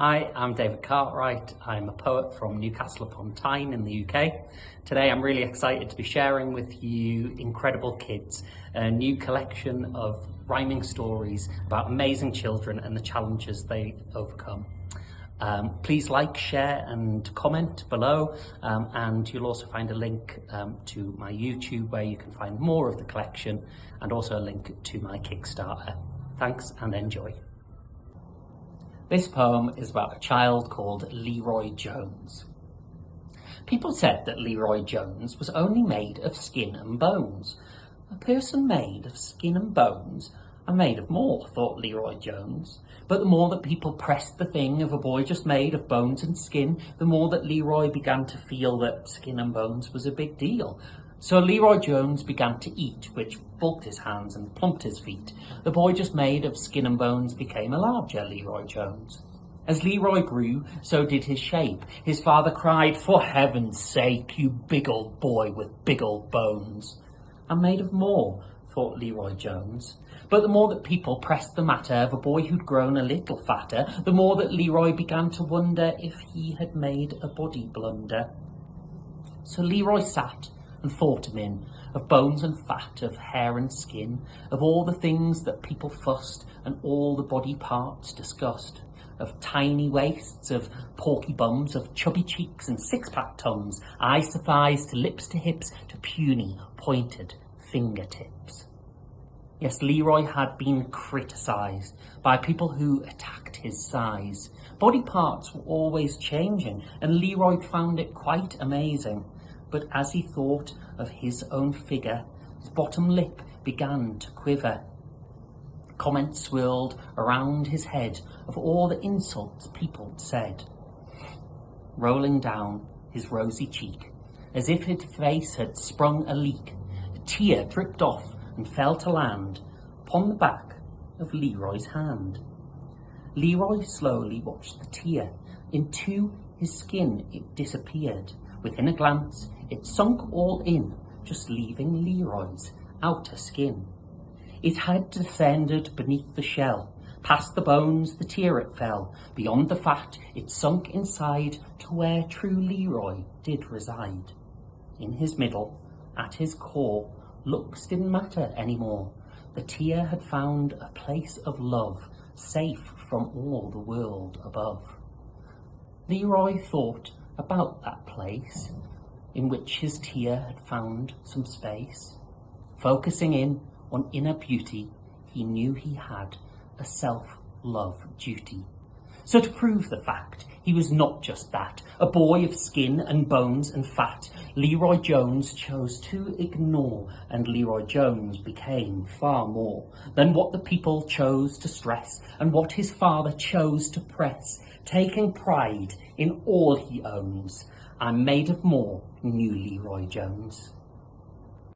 Hi, I'm David Cartwright. I'm a poet from Newcastle upon Tyne in the UK. Today I'm really excited to be sharing with you Incredible Kids, a new collection of rhyming stories about amazing children and the challenges they overcome. Please like, share and comment below, and you'll also find a link to my YouTube where you can find more of the collection and also a link to my Kickstarter. Thanks and enjoy. This poem is about a child called Leroy Jones. People said that Leroy Jones was only made of skin and bones. A person made of skin and bones are made of more, thought Leroy Jones. But the more that people pressed the thing of a boy just made of bones and skin, the more that Leroy began to feel that skin and bones was a big deal. So Leroy Jones began to eat, which bulked his hands and plumped his feet. The boy just made of skin and bones became a larger Leroy Jones. As Leroy grew, so did his shape. His father cried, "For heaven's sake, you big old boy with big old bones." "I'm made of more," thought Leroy Jones. But the more that people pressed the matter of a boy who'd grown a little fatter, the more that Leroy began to wonder if he had made a body blunder. So Leroy sat and thought him in, of bones and fat, of hair and skin, of all the things that people fussed and all the body parts discussed, of tiny waists, of porky bums, of chubby cheeks and six-pack tums, eyes to thighs, to lips to hips, to puny, pointed fingertips. Yes, Leroy had been criticised by people who attacked his size. Body parts were always changing, and Leroy found it quite amazing. But as he thought of his own figure, his bottom lip began to quiver. Comments swirled around his head of all the insults people said. Rolling down his rosy cheek, as if his face had sprung a leak, a tear dripped off and fell to land upon the back of Leroy's hand. Leroy slowly watched the tear. Into his skin it disappeared. Within a glance, it sunk all in, just leaving Leroy's outer skin. It had descended beneath the shell. Past the bones, the tear it fell. Beyond the fat, it sunk inside to where true Leroy did reside. In his middle, at his core, looks didn't matter anymore. The tear had found a place of love, safe from all the world above. Leroy thought about that place in which his tear had found some space. Focusing in on inner beauty, he knew he had a self-love duty. So to prove the fact, he was not just that, a boy of skin and bones and fat, Leroy Jones chose to ignore, and Leroy Jones became far more than what the people chose to stress and what his father chose to press, taking pride in all he owns. "I'm made of more," knew Leroy Jones.